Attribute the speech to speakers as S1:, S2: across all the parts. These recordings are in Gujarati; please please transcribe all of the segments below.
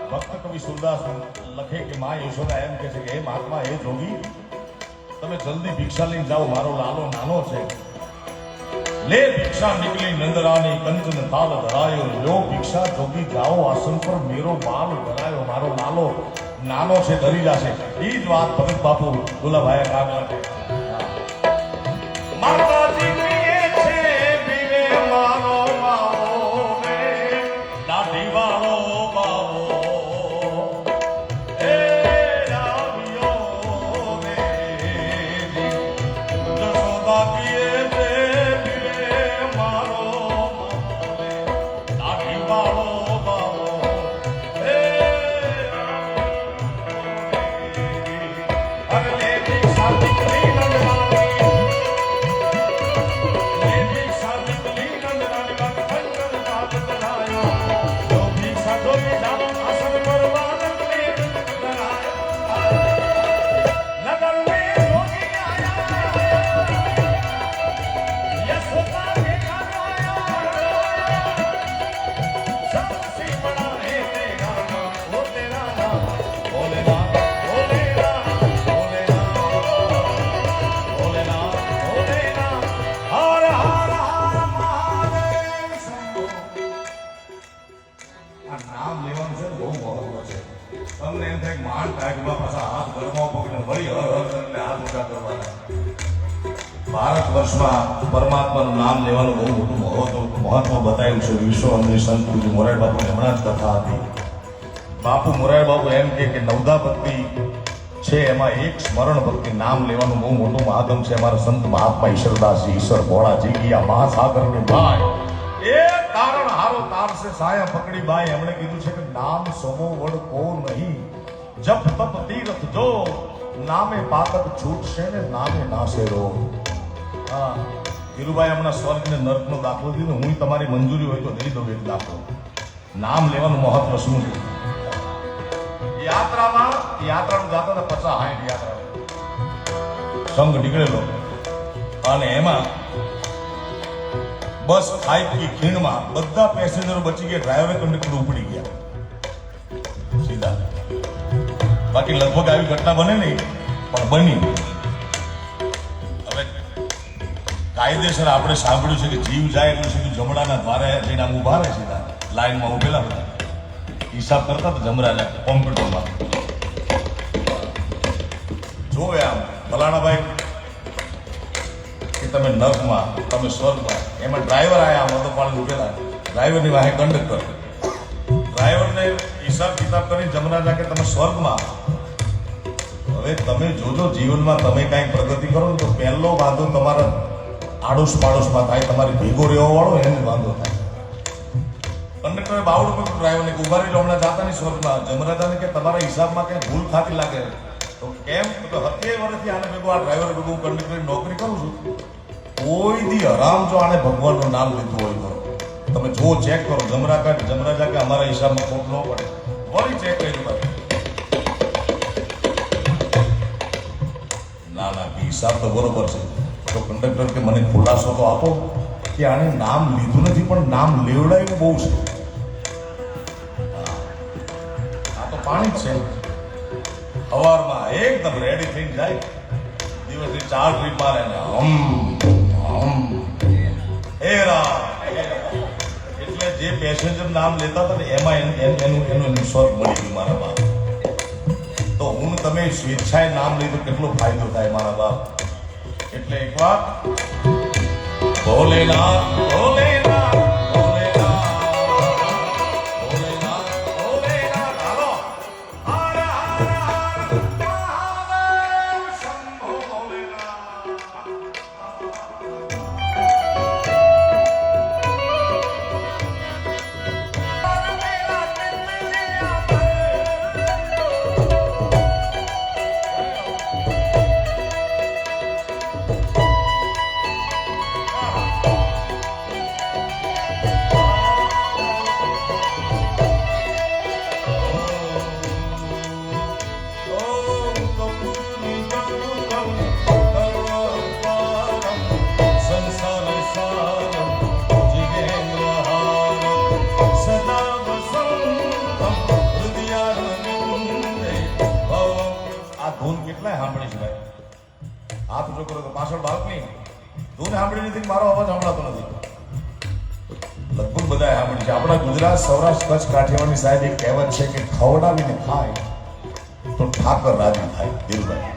S1: ભક્ત કવિ સુરદાસ લખે કે માં યશોદા એમ કે છે કે હે મહાત્મા હે જોગી તમે જલ્દી ભિક્ષા લઈને જાઓ, મારો લાલો નાનો છે. લે ભિક્ષા નીકળી નંદરાની કંચન તાલ ધરાયો, લો ભિક્ષા જોગી જાઓ આસન પર મેરો બાલ ધરાયો, મારો લાલો નાનો છે ધરી જશે. એ જ વાત ભગત બાપુ દુલાભાઈ કામ લાગે. માતાજી કહીએ છે પીવે મારો બાવો રે દાઢી વાળો બાવો એ રાવિયો રે જશોદા કહીએ છે પીવે મારો બાવો રે દાઢી વાળો બાવો એ અગલે ભિક્ષા દીકરી ભારત વર્ષમાં પરમાત્માનું નામ લેવાનું બહુ મોટું મહત્વ બતાવ્યું છે. વિશ્વ અંદરી સંત પૂજ્ય મોરારી બાપુની હમણાં જ કથા હતી. બાપુ મોરારી બાપુ એમ કે નવદા ભક્તિ છે એમાં એક સ્મરણ ભક્તિ નામ લેવાનું બહુ મોટું મહાત્મ છે. અમારા સંત મહાત્મા ઈશ્વરદાસજી ઈશ્વર ભોળાજી ગયા મહાસાગરની ભાઈ એ તારણ હારો તારસે સાયા પકડી બાઈ એમણે કીધું છે કે નામ સમો વડ કો નહીં, જપ તપ તીર્થ જો નામે પાતક છૂટશે ને નામે નાશે રો. હા ધીરુભાઈ હમણાં સ્વર્ગ ને નર્ક નો દાખલો દીધો, હું તમારી મંજૂરી હોય તો દઈ દઉં એક દાખલો. નામ લેવાનું મહત્વ શું છે? યાત્રાનું જાતા હતા 50-60 યાત્રા સ્ટંગ નીકળેલો અને એમાં બસ ખાઈ ખીણમાં બધા પેસેન્જરો બચી ગયા, ડ્રાઈવર કંડક્ટર ઉપડી ગયા સીધા. બાકી લગભગ આવી ઘટના બને નહીં, પણ બની. હવે કાયદેસર આપણે સાંભળ્યું છે કે જીવ જાય એટલું સીધું જમણાના દ્વારે જઈને આમ ઉભા રહે, સીધા લાઈનમાં ઉભેલા હતા, હિસાબ કરતા હતા જમરાના કોમ્પ્યુટરમાં. જોવે આમ ફલાણાભાઈ કે તમે નર્કમાં, તમે સ્વર્ગમાં. એમાં ડ્રાઈવર આયા આમ હતો પાણી ઉભેલા, ડ્રાઈવરની વાહે કંડક્ટર. ડ્રાઈવરને હિસાબ કિતાબ કરી જમરાજા કે તમે સ્વર્ગમાં. હવે તમે જોજો જીવનમાં તમે કાંઈ પ્રગતિ કરો ને તો પહેલો વાંધો તમારા આડોશ પાડોશમાં થાય, તમારી ભેગો રહેવા વાળો એને વાંધો થાય. કંડક્ટરે બાવડું પણ ડ્રાઈવરને કે ઉભા રહીને હમણાં જાતા નહીં સ્વર્ગમાં. જમરાજાને કે તમારા હિસાબમાં કંઈ ભૂલ ખાતી લાગે તો કેમ? તો 70 વર્ષથી આને ભેગો આ ડ્રાઈવર ભેગો હું કંડક્ટરની નોકરી કરું છું. કોઈ દી હરામ જો આને ભગવાનનું નામ લીધું હોય તો તમે જો ચેક કરો. જમરાજા કે અમારા હિસાબમાં ખોટ ન પડે, વળી ચેક કર્યું. ના ના, હિસાબ તો બરોબર છે. તો કંડક્ટર કે મને ખુલાસો તો આપો કે આને નામ લીધું નથી પણ નામ લેવડાયું બહુ છે. આ તો પાણી જ છે. સવારમાં એકદમ રેડી થઈને જાય, દિવસની 4 ટ્રીપ મારે ને એટલે જે પેસેન્જર નામ લેતા હતા ને એમાં એનું સ્વર્ગ મળી ગયું મારા બાપ. તો હું તમે સ્વેચ્છાએ નામ લીધું કેટલો ફાયદો થાય મારા બાપ. એટલે એક વાત ભોલેનાથ ભોલેનાથ ભોલેનાથ ભોલેનાથ ભોલેનાથ હાલો હર હર હર મહાદેવ શંભો ભોલેનાથ. હાથ ઊંચો કરો તો પાછળ બાળકની ધૂન સાંભળી નથી, મારો અવાજ સંભળાતો નથી. લગભગ બધા સાંભળી છે. આપણા ગુજરાત, સૌરાષ્ટ્ર, કચ્છ, કાઠિયાવાડની સાહેબ એક કહેવત છે કે ખવડાવીને ખાય તો ઠાકર રાજી થાય. દિલભાઈ,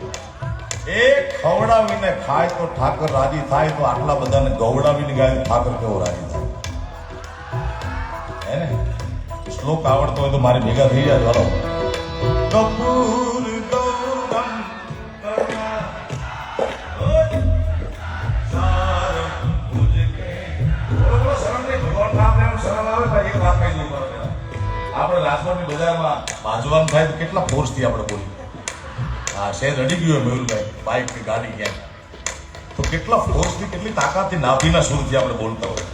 S1: એ ખવડાવીને ખાય તો ઠાકર રાજી થાય. તો આટલા બધાને ગવડાવીને ગાય ઠાકર કેવો રાજી થાય? હે ને? શ્લોક આવડતો હોય તો મારી ભેગા થઈ જાય. ચાલો. કપૂર આપણે રાજકોટની બજારમાં બાજુવામ થાય તો કેટલા ફોર્સથી આપણે બોલીએ. હા, શહેર રડી ગયું હોય મયુરભાઈ, બાઇક કે ગાડી ક્યાંક તો કેટલા ફોર્સથી, કેટલી તાકાતથી, નાભીના સુરથી આપણે બોલતા હોય.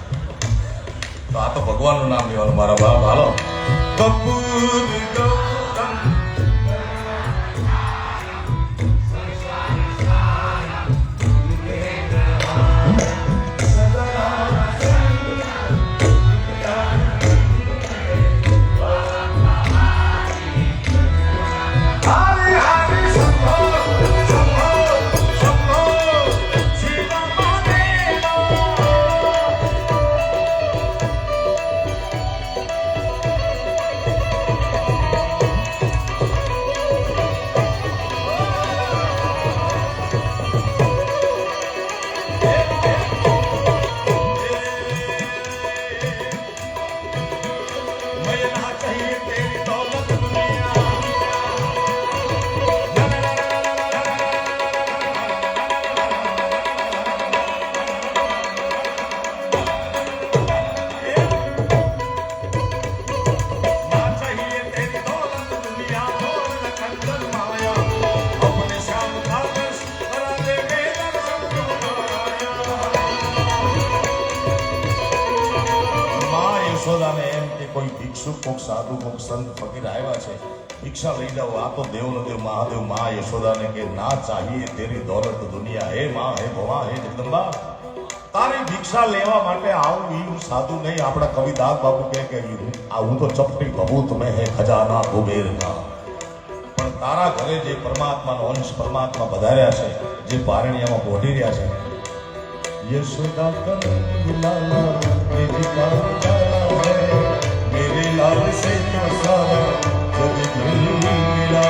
S1: તો આ તો ભગવાનનું નામ લેવાનું મારા બાપ. હાલો. કપૂર યશોદાને એમ કે કોઈ ભિક્ષુક, કોઈક સાધુ, કોઈક સંત ફકીર આવ્યા છે भिक्षा लई जाओ आ तो देव न देव महादेव माँ यशोदा ने के ना चाहिए तेरी दौलत दुनिया हे माँ हे भवा हे जगदंबा तारी भिक्षा लेवा माटे आવું ઈ સાધુ નહીં આપણા કવિ દાસ બાપુ કે આ હું તો ચપટી ભભૂત મેં હે ખજાના કુબેર કા પણ તારા ઘરે જે પરમાત્માનો અંશ પરમાત્મા વધાર્યા છે જે પારણિયામાં પોઢી રહ્યા છે यशोदा लाला मेरे लाल से तो सारा जग मिला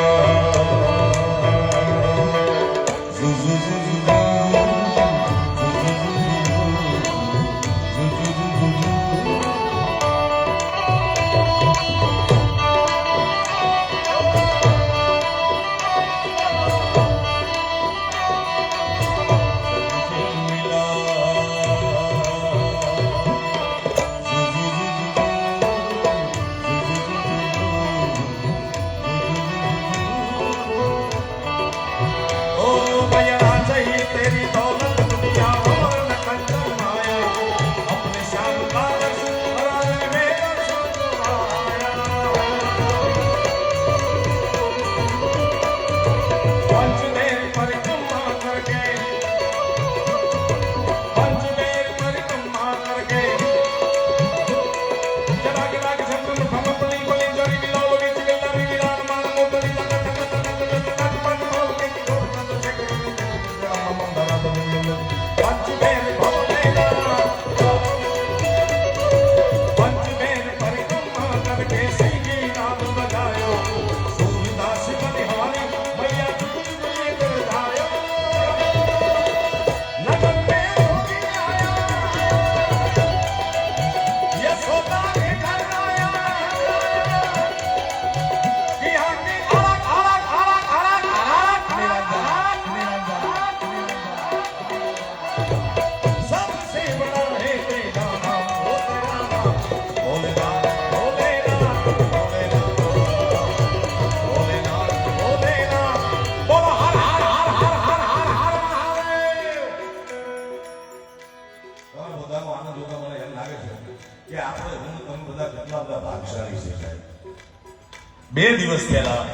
S1: બે દિવસ પહેલા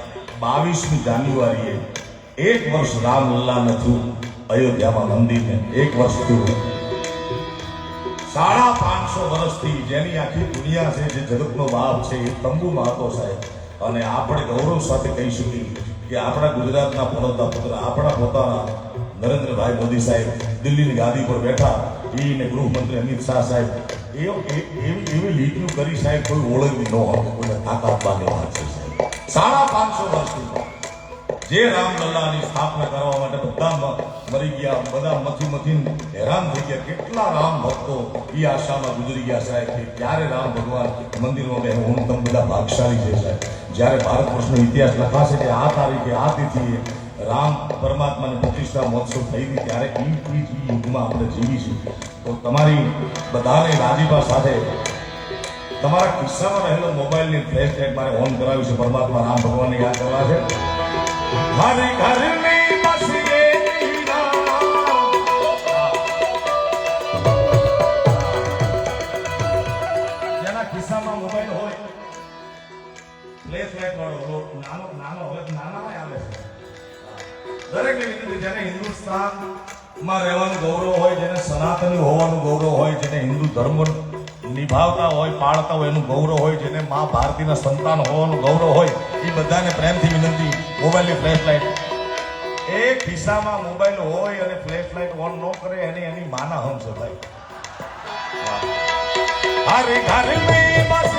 S1: 22મી જાન્યુઆરીએ એક વર્ષ રામલલ્લા નથું અયોધ્યામાં મંદિરને એક વર્ષ થયું 550 વર્ષથી જેની આખી દુનિયા છે જે જગતનો બાપ છે એ તંબુમાં હતો સાહેબ અને આપણે ગૌરવ સાથે કહી શકીએ કે આપણા ગુજરાતના પનોતા પુત્ર આપણા પોતાના નરેન્દ્રભાઈ મોદી સાહેબ દિલ્હીની ગાદી પર બેઠા એને ગૃહમંત્રી અમિત શાહ સાહેબ એવી લીટીઓ કરી સાહેબ કોઈ ઓળખી ન હોય કોઈ તાકાતવાની વાત છે 550 વર્ષથી જે રામલલ્લાની સ્થાપના કરવા માટે બધા મરી ગયા બધા મથી હેરાન થઈ ગયા કેટલા રામ ભક્તો એ આશામાં ગુજરી ગયા સાહેબ કે ક્યારે રામ ભગવાન મંદિરમાં બે હું તમે બધા ભાગશાળી છે સાહેબ જ્યારે ભારત વર્ષનો ઇતિહાસ લખાશે કે આ તારીખે આ તિથિએ રામ પરમાત્માની પ્રતિષ્ઠા મહોત્સવ થઈ હતી ત્યારે એ યુગમાં આપણે જીવીશું તો તમારી બધાને રાજીપા સાથે તમારા કિસ્સામાં રહેલો મોબાઈલની ફ્લેશ લાઇટ મારે ઓન કરાવી છે પરમાત્મા રામ ભગવાનને યાદ કરવા છે હરે ઘર મે બસ જેના ખિસ્સામાં મોબાઈલ હોય ફ્લેશ લાઇટ વાળો નાનો હવે નાનામાં આવે છે દરેકને વિનંતી જેને હિન્દુસ્તાનમાં રહેવાનું ગૌરવ હોય જેને સનાતની હોવાનું ગૌરવ હોય જેને હિન્દુ ધર્મ નિભાવતા હોય પાળતા હોય એનું ગૌરવ હોય જેને મા ભારતીના સંતાન હોવાનું ગૌરવ હોય એ બધાને પ્રેમથી વિનંતી મોબાઈલની ફ્લેશ લાઇટ એ ખિસ્સામાં મોબાઈલ હોય અને ફ્લેશ લાઇટ ઓન ન કરે એની માના હમ છે ભાઈ હરે ઘર મે બસ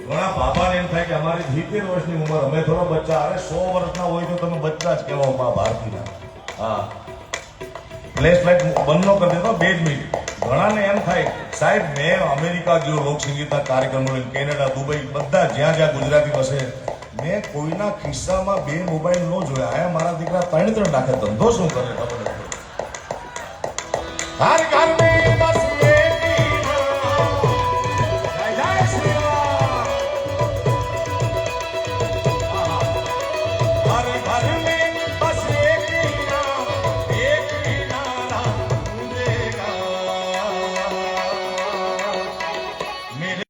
S1: ઘણા બાપાને એમ થાય કે અમારી 70 વર્ષની ઉંમર અમે થોડા બચ્ચા અરે 100 વર્ષના હોય તો તમે બચ્ચા જ કહેવાઓ મા ભારતીના હા ફ્લેશ લાઇટ બંધ ન કરી દેતો 2 મિનિટ ઘણાને એમ થાય સાહેબ મેં અમેરિકા ગયો લોક સંગીતના કાર્યક્રમો કેનેડા દુબઈ બધા જ્યાં ગુજરાતી વસે મેં કોઈના ખિસ્સામાં 2 મોબાઈલ ન જોયા આયા મારા દીકરા 3 નાખે ધંધો શું કરે ખબર નથી हर घर में बस एक ही नाम, जय जय श्री राम। हर घर में बस एक ही नाम, एक ही नारा गूंजेगा। मेरे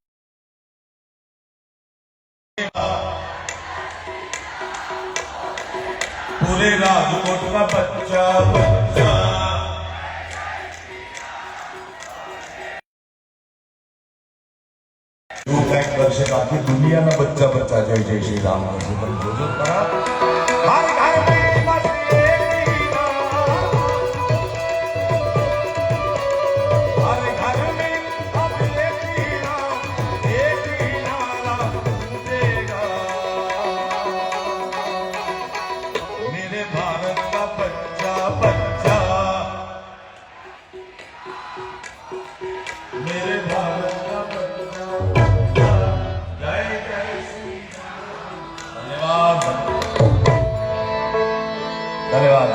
S1: पूरे राजकोट का बच्चा बच्चा जो फैक्ट करશે બાકી દુનિયાના બચ્ચા બચ્ચા જય જય શ્રી રામ કરશે તમે જોજો ખરા હર ઘર में बस एक ही नाम, हर घर में अब एक ही नाम, एक ही नारा गूंजेगा। मेरे भारत का बच्चा बच्चा, मेरे भारत का बच्चा बच्चा, जय जय श्री राम। धन्यवाद धन्यवाद।